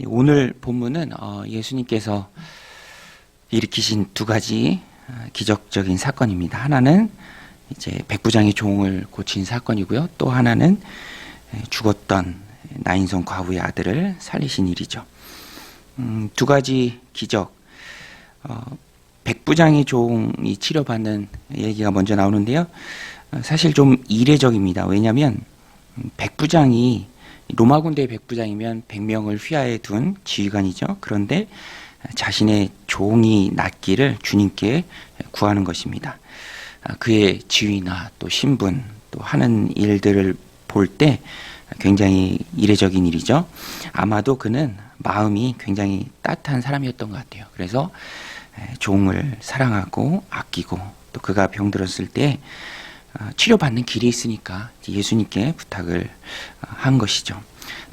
오늘 본문은 예수님께서 일으키신 두 가지 기적적인 사건입니다. 하나는 이제 백부장의 종을 고친 사건이고요. 또 하나는 죽었던 나인성 과부의 아들을 살리신 일이죠. 두 가지 기적. 백부장의 종이 치료받는 얘기가 먼저 나오는데요. 사실 좀 이례적입니다. 왜냐하면 백부장이 로마 군대의 백부장이면 100명을 휘하에 둔 지휘관이죠. 그런데 자신의 종이 낫기를 주님께 구하는 것입니다. 그의 지위나 또 신분 또 하는 일들을 볼 때 굉장히 이례적인 일이죠. 아마도 그는 마음이 굉장히 따뜻한 사람이었던 것 같아요. 그래서 종을 사랑하고 아끼고 또 그가 병들었을 때 치료받는 길이 있으니까 예수님께 부탁을 한 것이죠.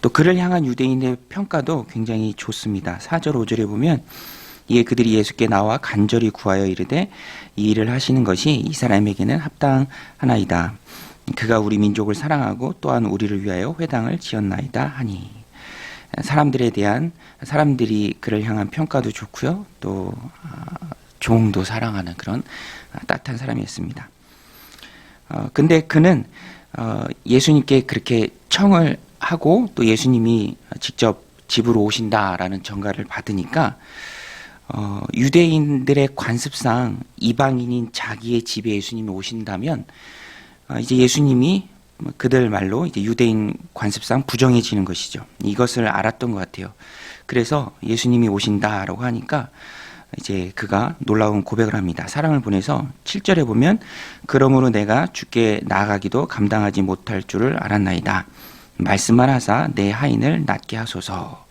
또 그를 향한 유대인의 평가도 굉장히 좋습니다. 4절 5절에 보면 이에 그들이 예수께 나와 간절히 구하여 이르되 이 일을 하시는 것이 이 사람에게는 합당하나이다. 그가 우리 민족을 사랑하고 또한 우리를 위하여 회당을 지었나이다 하니. 사람들이 그를 향한 평가도 좋고요. 또 종도 사랑하는 그런 따뜻한 사람이었습니다. 근데 그는 예수님께 그렇게 청을 하고 또 예수님이 직접 집으로 오신다라는 전가를 받으니까 유대인들의 관습상 이방인인 자기의 집에 예수님이 오신다면 이제 예수님이 그들 말로 이제 유대인 관습상 부정해지는 것이죠. 이것을 알았던 것 같아요. 그래서 예수님이 오신다라고 하니까 이제 그가 놀라운 고백을 합니다. 사랑을 보내서 7절에 보면 그러므로 내가 주께 나아가기도 감당하지 못할 줄을 알았나이다. 말씀만 하사 내 하인을 낫게 하소서.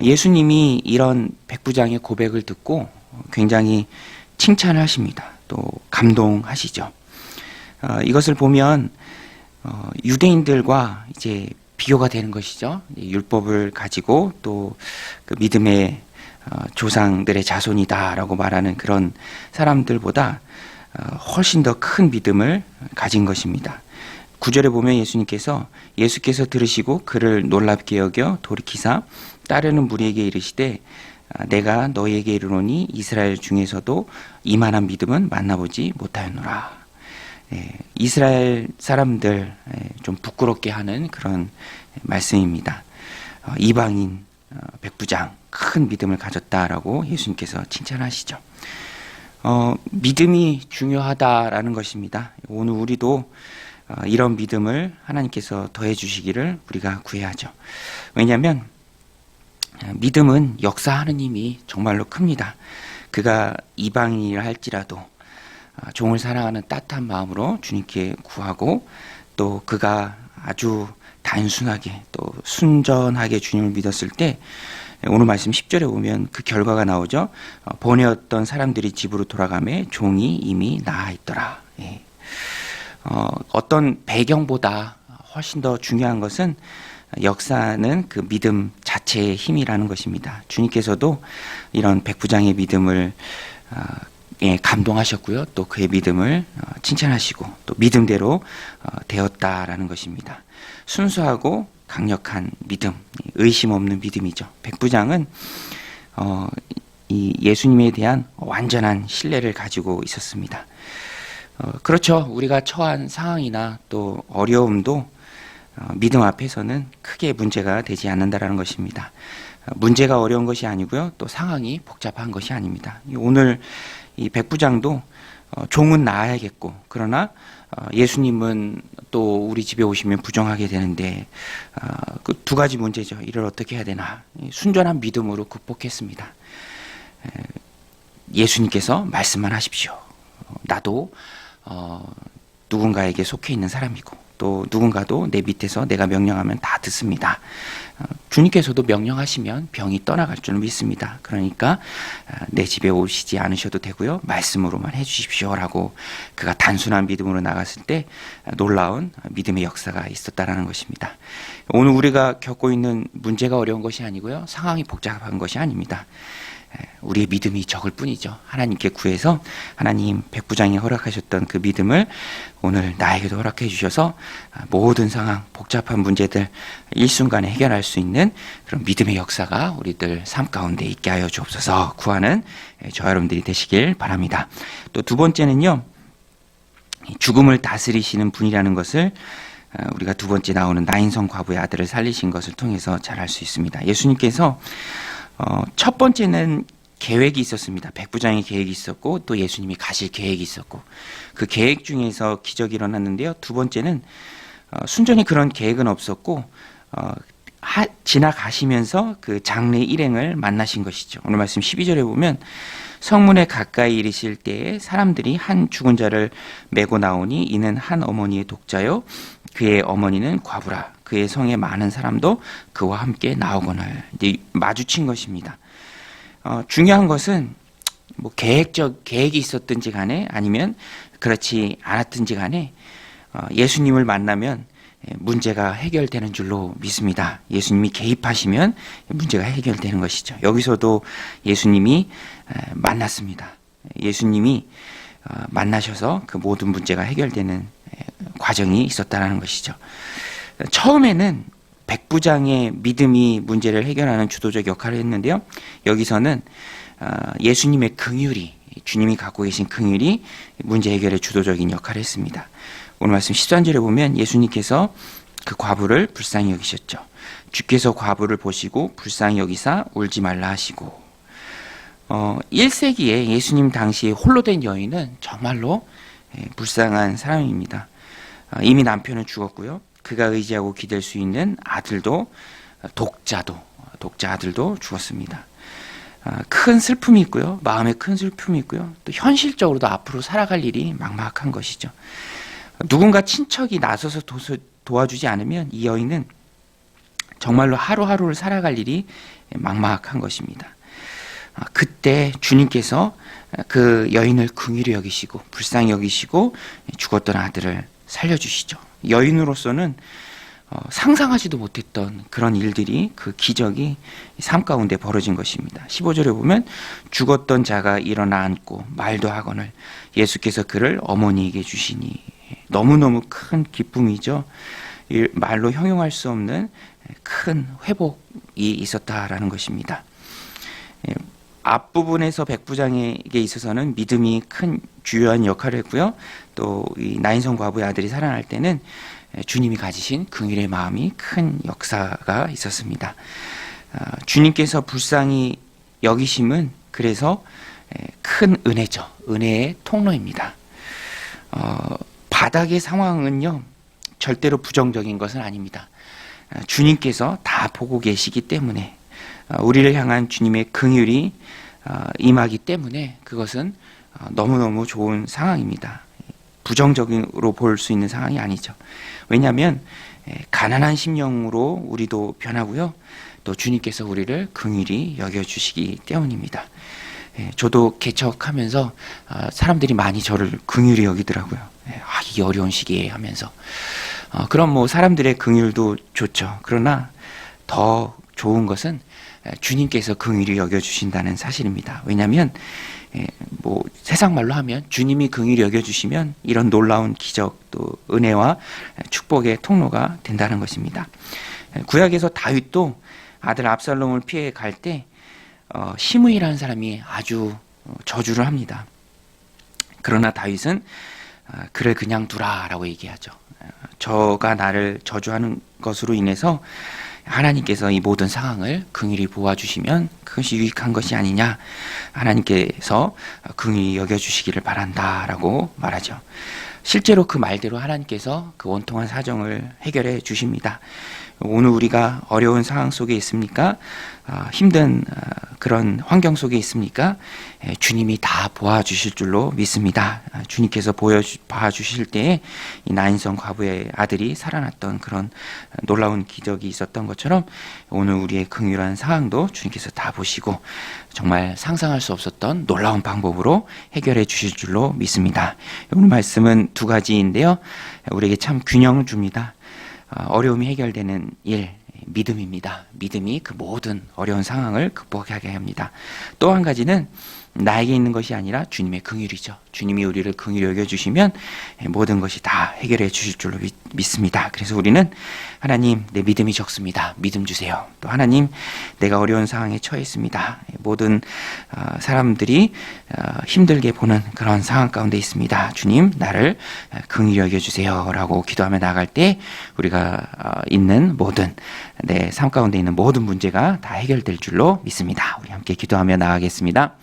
예수님이 이런 백부장의 고백을 듣고 굉장히 칭찬을 하십니다. 또 감동하시죠. 이것을 보면 유대인들과 이제 비교가 되는 것이죠. 율법을 가지고 또 그 믿음의 조상들의 자손이다라고 말하는 그런 사람들보다 훨씬 더 큰 믿음을 가진 것입니다. 9절에 보면 예수께서 들으시고 그를 놀랍게 여겨 돌이키사 따르는 무리에게 이르시되 내가 너희에게 이르노니 이스라엘 중에서도 이만한 믿음은 만나보지 못하였노라. 이스라엘 사람들 좀 부끄럽게 하는 그런 말씀입니다. 이방인 백부장 큰 믿음을 가졌다라고 예수님께서 칭찬하시죠. 믿음이 중요하다라는 것입니다. 오늘 우리도 이런 믿음을 하나님께서 더해 주시기를 우리가 구해야죠. 왜냐하면 믿음은 역사하는 힘이 정말로 큽니다. 그가 이방인이라 할지라도 종을 사랑하는 따뜻한 마음으로 주님께 구하고 또 그가 아주 단순하게 또 순전하게 주님을 믿었을 때 오늘 말씀 10절에 보면 그 결과가 나오죠. 보내었던 사람들이 집으로 돌아가매 종이 이미 나아 있더라. 어떤 배경보다 훨씬 더 중요한 것은 역사는 그 믿음 자체의 힘이라는 것입니다. 주님께서도 이런 백부장의 믿음을 감동하셨고요. 또 그의 믿음을 칭찬하시고 또 믿음대로 되었다라는 것입니다. 순수하고 강력한 믿음, 의심 없는 믿음이죠. 백부장은 이 예수님에 대한 완전한 신뢰를 가지고 있었습니다. 그렇죠. 우리가 처한 상황이나 또 어려움도 믿음 앞에서는 크게 문제가 되지 않는다라는 것입니다. 문제가 어려운 것이 아니고요. 또 상황이 복잡한 것이 아닙니다. 오늘 이 백부장도 종은 낳아야겠고 그러나 예수님은 또 우리 집에 오시면 부정하게 되는데 그 두 가지 문제죠. 이를 어떻게 해야 되나. 순전한 믿음으로 극복했습니다. 예수님께서 말씀만 하십시오. 나도 누군가에게 속해 있는 사람이고 또 누군가도 내 밑에서 내가 명령하면 다 듣습니다. 주님께서도 명령하시면 병이 떠나갈 줄 믿습니다. 그러니까 내 집에 오시지 않으셔도 되고요. 말씀으로만 해주십시오라고 그가 단순한 믿음으로 나갔을 때 놀라운 믿음의 역사가 있었다라는 것입니다. 오늘 우리가 겪고 있는 문제가 어려운 것이 아니고요. 상황이 복잡한 것이 아닙니다. 우리의 믿음이 적을 뿐이죠. 하나님께 구해서 하나님 백부장이 허락하셨던 그 믿음을 오늘 나에게도 허락해 주셔서 모든 상황, 복잡한 문제들 일순간에 해결할 수 있는 그런 믿음의 역사가 우리들 삶 가운데 있게 하여 주옵소서 구하는 저와 여러분들이 되시길 바랍니다. 또 두 번째는요, 죽음을 다스리시는 분이라는 것을 우리가 두 번째 나오는 나인성 과부의 아들을 살리신 것을 통해서 잘 알 수 있습니다. 예수님께서 첫 번째는 계획이 있었습니다. 백부장의 계획이 있었고 또 예수님이 가실 계획이 있었고 그 계획 중에서 기적이 일어났는데요. 두 번째는 순전히 그런 계획은 없었고 지나가시면서 그 장래 일행을 만나신 것이죠. 오늘 말씀 12절에 보면 성문에 가까이 이르실 때에 사람들이 한 죽은 자를 메고 나오니 이는 한 어머니의 독자요 그의 어머니는 과부라. 그의 성에 많은 사람도 그와 함께 나오거늘 마주친 것입니다. 중요한 것은 뭐 계획이 있었든지 간에 아니면 그렇지 않았든지 간에 예수님을 만나면 문제가 해결되는 줄로 믿습니다. 예수님이 개입하시면 문제가 해결되는 것이죠. 여기서도 예수님이 만났습니다. 예수님이 만나셔서 그 모든 문제가 해결되는 과정이 있었다는 것이죠. 처음에는 백부장의 믿음이 문제를 해결하는 주도적 역할을 했는데요. 여기서는 예수님의 긍휼이, 주님이 갖고 계신 긍휼이 문제 해결의 주도적인 역할을 했습니다. 오늘 말씀 13절에 보면 예수님께서 그 과부를 불쌍히 여기셨죠. 주께서 과부를 보시고 불쌍히 여기사 울지 말라 하시고 1세기에 예수님 당시에 홀로 된 여인은 정말로 불쌍한 사람입니다. 이미 남편은 죽었고요. 그가 의지하고 기댈 수 있는 아들도 독자 아들도 죽었습니다. 큰 슬픔이 있고요. 마음에 큰 슬픔이 있고요. 또 현실적으로도 앞으로 살아갈 일이 막막한 것이죠. 누군가 친척이 나서서 도와주지 않으면 이 여인은 정말로 하루하루를 살아갈 일이 막막한 것입니다. 그때 주님께서 그 여인을 긍휼히 여기시고 불쌍히 여기시고 죽었던 아들을 살려주시죠. 여인으로서는 상상하지도 못했던 그런 일들이 그 기적이 삶 가운데 벌어진 것입니다. 15절에 보면 죽었던 자가 일어나 앉고 말도 하거늘 예수께서 그를 어머니에게 주시니 너무너무 큰 기쁨이죠. 말로 형용할 수 없는 큰 회복이 있었다라는 것입니다. 앞부분에서 백부장에게 있어서는 믿음이 큰 주요한 역할을 했고요. 또 이 나인성 과부의 아들이 살아날 때는 주님이 가지신 긍휼의 마음이 큰 역사가 있었습니다. 주님께서 불쌍히 여기심은 그래서 큰 은혜죠. 은혜의 통로입니다. 바닥의 상황은요 절대로 부정적인 것은 아닙니다. 주님께서 다 보고 계시기 때문에 우리를 향한 주님의 긍휼이 임하기 때문에 그것은 너무너무 좋은 상황입니다. 부정적으로 볼 수 있는 상황이 아니죠. 왜냐하면 가난한 심령으로 우리도 변하고요. 또 주님께서 우리를 긍휼히 여겨주시기 때문입니다. 저도 개척하면서 사람들이 많이 저를 긍휼히 여기더라고요. 이 어려운 시기에 하면서. 그럼 뭐 사람들의 긍휼도 좋죠. 그러나 더 좋은 것은 주님께서 긍휼히 여겨주신다는 사실입니다. 왜냐하면 뭐 세상 말로 하면 주님이 긍휼히 여겨주시면 이런 놀라운 기적 또 은혜와 축복의 통로가 된다는 것입니다. 구약에서 다윗도 아들 압살롬을 피해 갈 때 시므이라는 사람이 아주 저주를 합니다. 그러나 다윗은 그를 그냥 두라라고 얘기하죠. 저가 나를 저주하는 것으로 인해서 하나님께서 이 모든 상황을 긍휼히 보아주시면 그것이 유익한 것이 아니냐, 하나님께서 긍휼히 여겨주시기를 바란다라고 말하죠. 실제로 그 말대로 하나님께서 그 원통한 사정을 해결해 주십니다. 오늘 우리가 어려운 상황 속에 있습니까? 힘든 그런 환경 속에 있습니까? 주님이 다 보아주실 줄로 믿습니다. 주님께서 봐주실 때에 이 나인성 과부의 아들이 살아났던 그런 놀라운 기적이 있었던 것처럼 오늘 우리의 긍휼한 상황도 주님께서 다 보시고 정말 상상할 수 없었던 놀라운 방법으로 해결해 주실 줄로 믿습니다. 오늘 말씀은 두 가지인데요. 우리에게 참 균형을 줍니다. 어려움이 해결되는 일, 믿음입니다. 믿음이 그 모든 어려운 상황을 극복하게 합니다. 또 한 가지는 나에게 있는 것이 아니라 주님의 긍휼이죠. 주님이 우리를 긍휼히 여겨주시면 모든 것이 다 해결해 주실 줄로 믿습니다. 그래서 우리는 하나님, 내 믿음이 적습니다. 믿음 주세요. 또 하나님, 내가 어려운 상황에 처해 있습니다. 모든 사람들이 힘들게 보는 그런 상황 가운데 있습니다. 주님, 나를 긍휼히 여겨주세요 라고 기도하며 나아갈 때 우리가 있는 모든 내 삶 가운데 있는 모든 문제가 다 해결될 줄로 믿습니다. 우리 함께 기도하며 나아가겠습니다.